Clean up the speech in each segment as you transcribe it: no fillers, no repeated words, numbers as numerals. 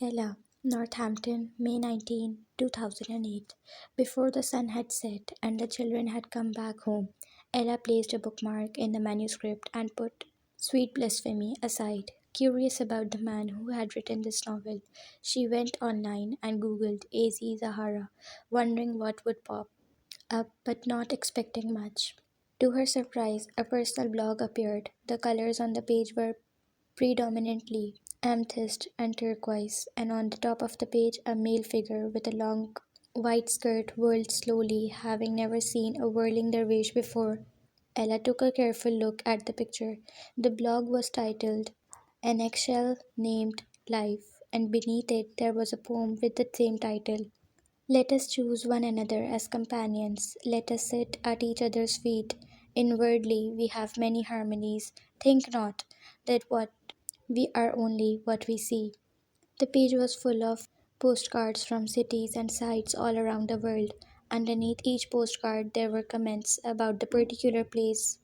Ella, Northampton, May 19, 2008. Before the sun had set and the children had come back home, Ella placed a bookmark in the manuscript and put sweet blasphemy aside. Curious about the man who had written this novel, she went online and googled A.Z. Zahara, wondering what would pop up but not expecting much. To her surprise, a personal blog appeared. The colors on the page were predominantly amethyst and turquoise, and on the top of the page a male figure with a long white skirt whirled slowly, having never seen a whirling dervish before. Ella took a careful look at the picture. The blog was titled An Eggshell Named Life, and beneath it there was a poem with the same title. Let us choose one another as companions. Let us sit at each other's feet. Inwardly, we have many harmonies. Think not that what we are only what we see. The page was full of postcards from cities and sites all around the world. Underneath each postcard, there were comments about the particular place.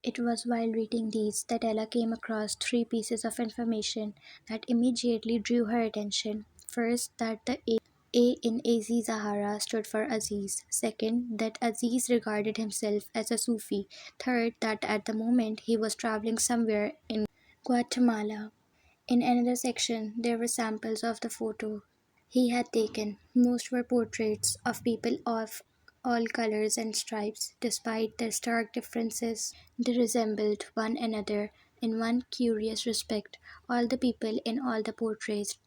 It was while reading these that Ella came across three pieces of information that immediately drew her attention. First, that the A in Aziz Zahara stood for Aziz. Second, that Aziz regarded himself as a Sufi. Third, that at the moment he was traveling somewhere in Guatemala. In another section, there were samples of the photo he had taken. Most were portraits of people of all colors and stripes. Despite their stark differences, they resembled one another in one curious respect. All the people in all the portraits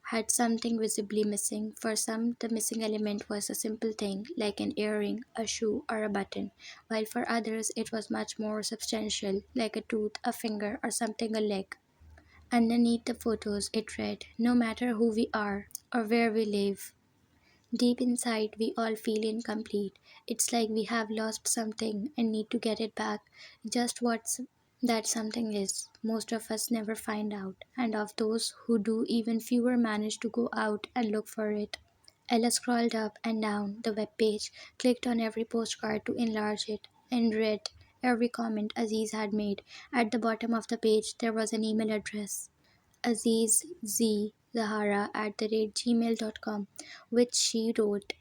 had something visibly missing. For some, the missing element was a simple thing, like an earring, a shoe, or a button, while for others it was much more substantial, like a tooth, a finger, or something a leg. Underneath the photos it read, no matter who we are or where we live, deep inside we all feel incomplete. It's like we have lost something and need to get it back. Just what that something is, most of us never find out, and of those who do, even fewer manage to go out and look for it. Ella scrolled up and down the web page, clicked on every postcard to enlarge it, and read every comment Aziz had made. At the bottom of the page there was an email address, azizzahara@gmail.com, which she wrote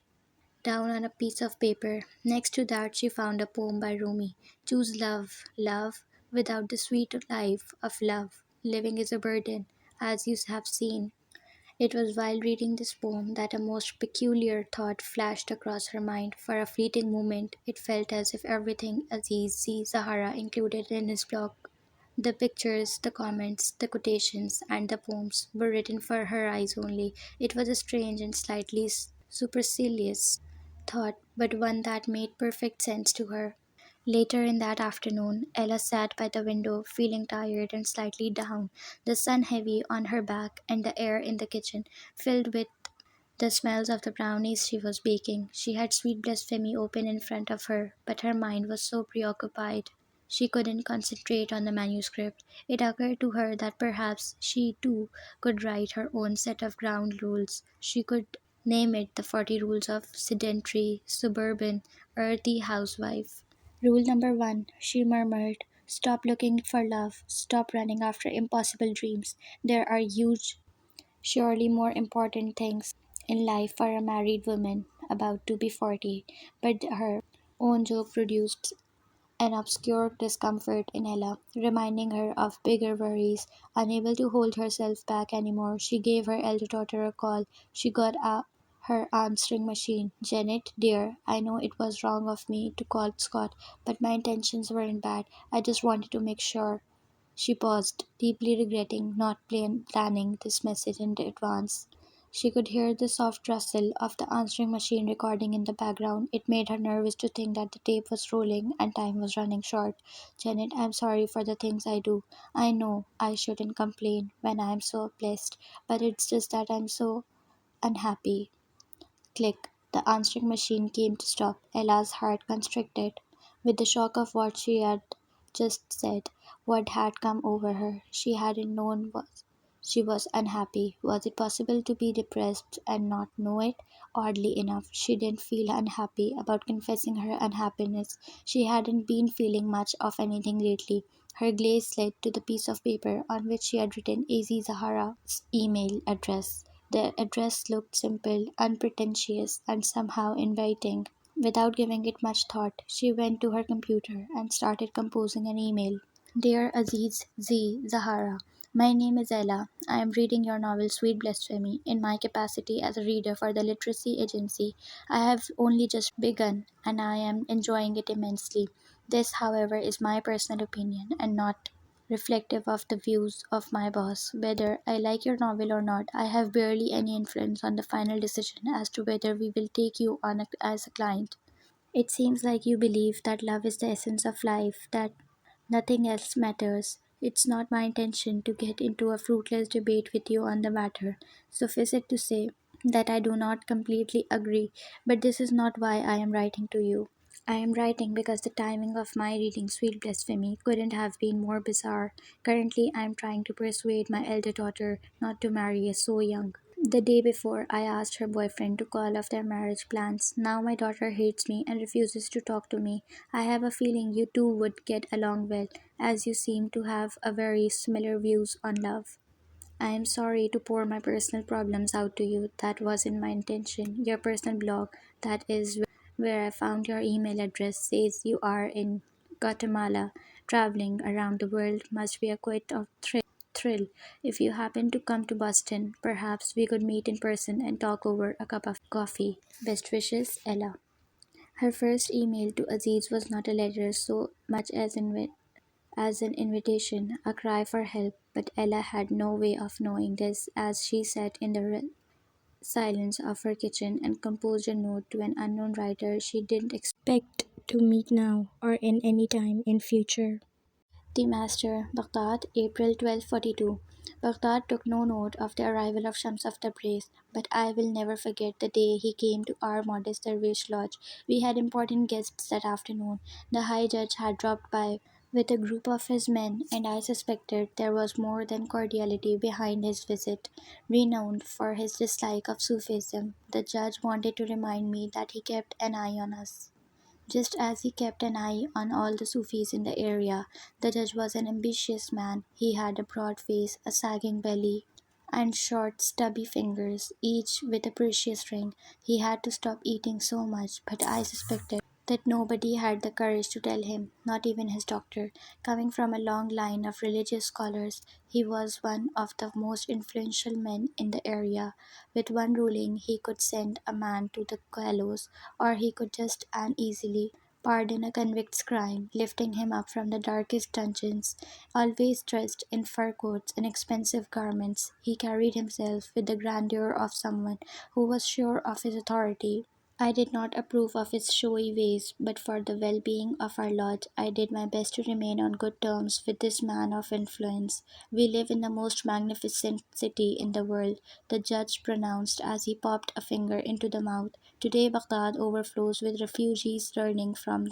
down on a piece of paper. Next to that she found a poem by Rumi. Choose love, love, without the sweet life of love. Living is a burden, as you have seen. It was while reading this poem that a most peculiar thought flashed across her mind. For a fleeting moment, it felt as if everything Aziz Z. Zahara included in his blog, the pictures, the comments, the quotations, and the poems, were written for her eyes only. It was a strange and slightly supercilious thought, but one that made perfect sense to her. Later in that afternoon, Ella sat by the window, feeling tired and slightly down, the sun heavy on her back, and the air in the kitchen filled with the smells of the brownies she was baking. She had sweet blasphemy open in front of her, but her mind was so preoccupied she couldn't concentrate on the manuscript. It occurred to her that perhaps she too could write her own set of ground rules. She could name it the 40 Rules of Sedentary, Suburban, Earthy Housewife. Rule number one, she murmured. Stop looking for love. Stop running after impossible dreams. There are huge, surely more important things in life for a married woman about to be 40. But her own joke produced an obscure discomfort in Ella, reminding her of bigger worries. Unable to hold herself back anymore, she gave her elder daughter a call. She got her answering machine. Janet, dear, I know it was wrong of me to call Scott, but my intentions weren't bad. I just wanted to make sure. She paused, deeply regretting not planning this message in advance. She could hear the soft rustle of the answering machine recording in the background. It made her nervous to think that the tape was rolling and time was running short. Janet, I'm sorry for the things I do. I know I shouldn't complain when I'm so blessed, but it's just that I'm so unhappy. Click. The answering machine came to stop. Ella's heart constricted. With the shock of what she had just said, what had come over her, she hadn't known was she was unhappy. Was it possible to be depressed and not know it? Oddly enough, she didn't feel unhappy about confessing her unhappiness. She hadn't been feeling much of anything lately. Her gaze slid to the piece of paper on which she had written AZ Zahara's email address. The address looked simple, unpretentious, and somehow inviting. Without giving it much thought, she went to her computer and started composing an email. Dear Aziz Z. Zahara, my name is Ella. I am reading your novel Sweet Blasphemy in my capacity as a reader for the literacy agency. I have only just begun and I am enjoying it immensely. This, however, is my personal opinion and not reflective of the views of my boss. Whether I like your novel or not, I have barely any influence on the final decision as to whether we will take you on as a client. It seems like you believe that love is the essence of life, that nothing else matters. It's not my intention to get into a fruitless debate with you on the matter. Suffice it to say that I do not completely agree, but this is not why I am writing to you. I am writing because the timing of my reading Sweet Blasphemy couldn't have been more bizarre. Currently, I am trying to persuade my elder daughter not to marry so young. The day before, I asked her boyfriend to call off their marriage plans. Now my daughter hates me and refuses to talk to me. I have a feeling you two would get along well, as you seem to have a very similar views on love. I am sorry to pour my personal problems out to you. That wasn't my intention. Your personal blog, that is where I found your email address, says you are in Guatemala. Traveling around the world must be a quite of thrill. If you happen to come to Boston, perhaps we could meet in person and talk over a cup of coffee. Best wishes, Ella. Her first email to Aziz was not a letter so much as an invitation, a cry for help, but Ella had no way of knowing this as she sat in the silence of her kitchen and composed a note to an unknown writer she didn't expect to meet now or in any time in future. The Master, Baghdad, April 1242. Baghdad took no note of the arrival of Shams of Tabriz, but I will never forget the day he came to our modest dervish lodge. We had important guests that afternoon. The High Judge had dropped by with a group of his men, and I suspected there was more than cordiality behind his visit. Renowned for his dislike of Sufism, the judge wanted to remind me that he kept an eye on us. Just as he kept an eye on all the Sufis in the area, the judge was an ambitious man. He had a broad face, a sagging belly, and short, stubby fingers, each with a precious ring. He had to stop eating so much, but I suspected that nobody had the courage to tell him, not even his doctor. Coming from a long line of religious scholars, he was one of the most influential men in the area. With one ruling, he could send a man to the gallows, or he could just and easily pardon a convict's crime, lifting him up from the darkest dungeons. Always dressed in fur coats and expensive garments, he carried himself with the grandeur of someone who was sure of his authority. I did not approve of his showy ways, but for the well-being of our lodge, I did my best to remain on good terms with this man of influence. We live in the most magnificent city in the world, the judge pronounced as he popped a finger into the mouth. Today Baghdad overflows with refugees returning from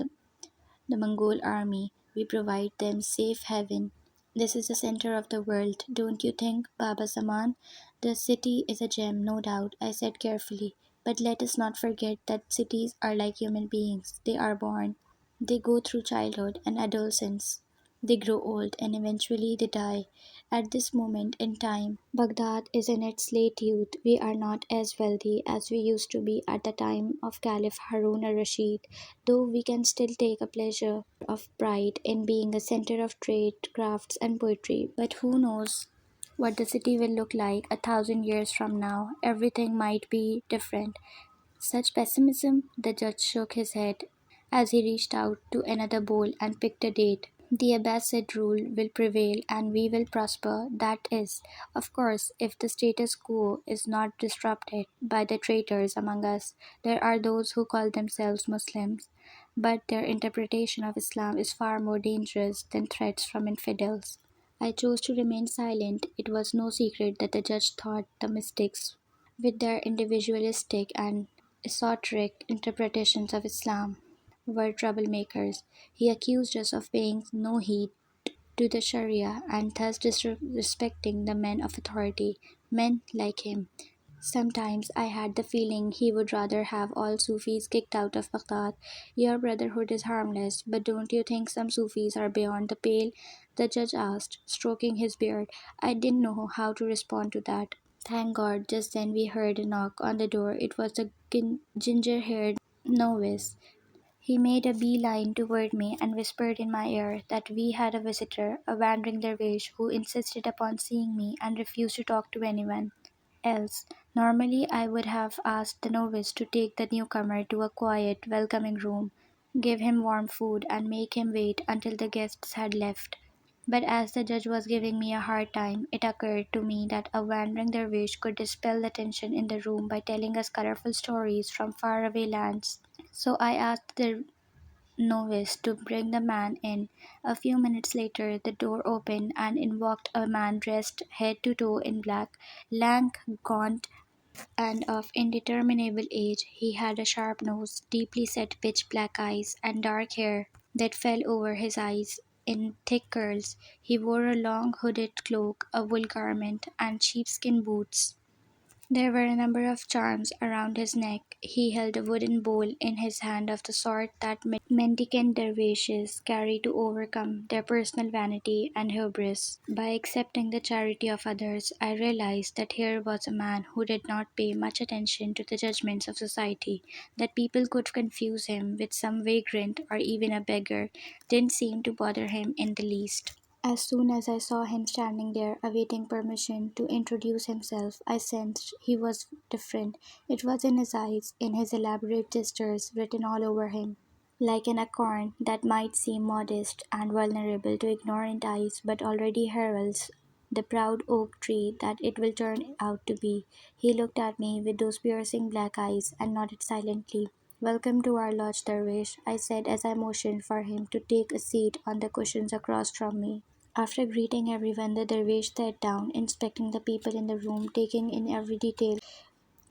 the Mongol army. We provide them safe haven. This is the center of the world, don't you think, Baba Zaman? The city is a gem, no doubt, I said carefully. But let us not forget that cities are like human beings. They are born. They go through childhood and adolescence. They grow old and eventually they die. At this moment in time, Baghdad is in its late youth. We are not as wealthy as we used to be at the time of Caliph Harun al-Rashid, though we can still take a pleasure of pride in being a center of trade, crafts, and poetry. But who knows what the city will look like 1,000 years from now? Everything might be different. Such pessimism? The judge shook his head as he reached out to another bowl and picked a date. The Abbasid rule will prevail and we will prosper, that is, of course, if the status quo is not disrupted by the traitors among us. There are those who call themselves Muslims, but their interpretation of Islam is far more dangerous than threats from infidels. I chose to remain silent. It was no secret that the judge thought the mystics, with their individualistic and esoteric interpretations of Islam, were troublemakers. He accused us of paying no heed to the Sharia and thus disrespecting the men of authority, men like him. Sometimes I had the feeling he would rather have all Sufis kicked out of Baghdad. Your brotherhood is harmless, but don't you think some Sufis are beyond the pale? The judge asked, stroking his beard. I didn't know how to respond to that. Thank God, just then we heard a knock on the door. It was the ginger haired novice. He made a beeline toward me and whispered in my ear that we had a visitor, a wandering dervish, who insisted upon seeing me and refused to talk to anyone else. Normally, I would have asked the novice to take the newcomer to a quiet, welcoming room, give him warm food, and make him wait until the guests had left. But as the judge was giving me a hard time, it occurred to me that a wandering dervish could dispel the tension in the room by telling us colorful stories from faraway lands. So I asked the novice to bring the man in. A few minutes later, the door opened and in walked a man dressed head to toe in black, lank, gaunt, and of indeterminable age. He had a sharp nose, deeply set pitch black eyes, and dark hair that fell over his eyes in thick curls. He wore a long hooded cloak, a wool garment, and sheepskin boots. There were a number of charms around his neck. He held a wooden bowl in his hand of the sort that mendicant dervishes carry to overcome their personal vanity and hubris. By accepting the charity of others, I realized that here was a man who did not pay much attention to the judgments of society. That people could confuse him with some vagrant or even a beggar didn't seem to bother him in the least. As soon as I saw him standing there awaiting permission to introduce himself, I sensed he was different. It was in his eyes, in his elaborate gestures written all over him. Like an acorn that might seem modest and vulnerable to ignorant eyes, but already heralds the proud oak tree that it will turn out to be. He looked at me with those piercing black eyes and nodded silently. Welcome to our lodge, Darwish, I said as I motioned for him to take a seat on the cushions across from me. After greeting everyone, the dervish sat down, inspecting the people in the room, taking in every detail.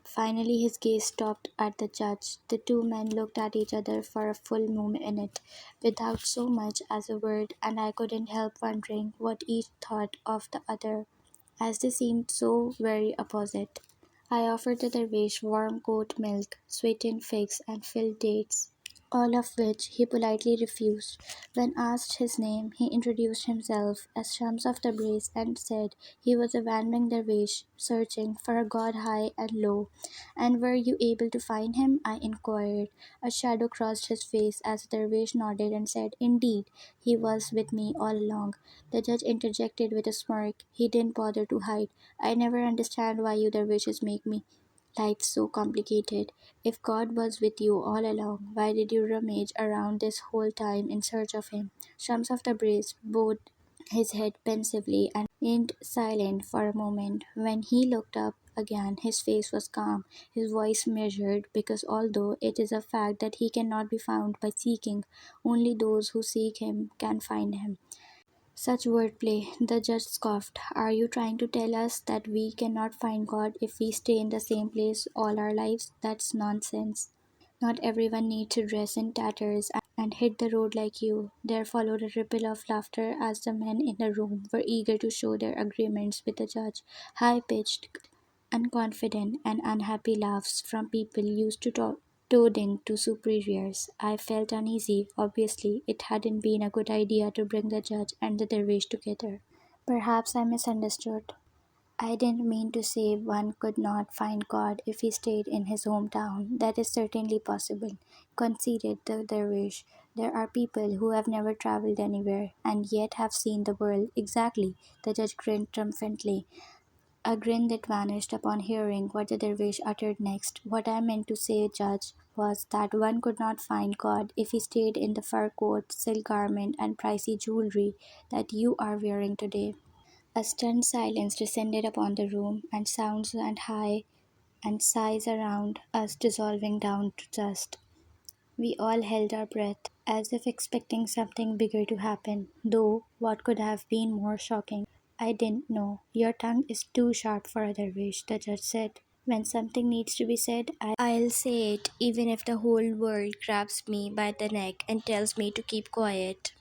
Finally, his gaze stopped at the judge. The two men looked at each other for a full minute, without so much as a word, and I couldn't help wondering what each thought of the other, as they seemed so very opposite. I offered the dervish warm goat milk, sweetened figs, and filled dates, all of which he politely refused. When asked his name, he introduced himself as Shams of Tabriz and said he was a wandering dervish searching for a god high and low. And were you able to find him? I inquired. A shadow crossed his face as the dervish nodded and said, Indeed, he was with me all along. The judge interjected with a smirk he didn't bother to hide. I never understand why you dervishes make me life so complicated. If God was with you all along, why did you rummage around this whole time in search of him? Shams of Tabriz bowed his head pensively and remained silent for a moment. When he looked up again, his face was calm, his voice measured, because although it is a fact that he cannot be found by seeking, only those who seek him can find him. Such wordplay, the judge scoffed. Are you trying to tell us that we cannot find God if we stay in the same place all our lives? That's nonsense. Not everyone needs to dress in tatters and hit the road like you. There followed a ripple of laughter as the men in the room were eager to show their agreements with the judge. High pitched, unconfident, and unhappy laughs from people used to toading to superiors. I felt uneasy. Obviously, it hadn't been a good idea to bring the judge and the dervish together. Perhaps I misunderstood. I didn't mean to say one could not find God if he stayed in his hometown. That is certainly possible, conceded the dervish. There are people who have never traveled anywhere and yet have seen the world. Exactly, the judge grinned triumphantly, a grin that vanished upon hearing what the dervish uttered next. What I meant to say, Judge, was that one could not find God if he stayed in the fur coat, silk garment, and pricey jewelry that you are wearing today. A stunned silence descended upon the room, and sounds went high and sighs around us dissolving down to dust. We all held our breath, as if expecting something bigger to happen, though what could have been more shocking? I didn't know. Your tongue is too sharp for a dervish, the judge said. When something needs to be said, I'll say it, even if the whole world grabs me by the neck and tells me to keep quiet.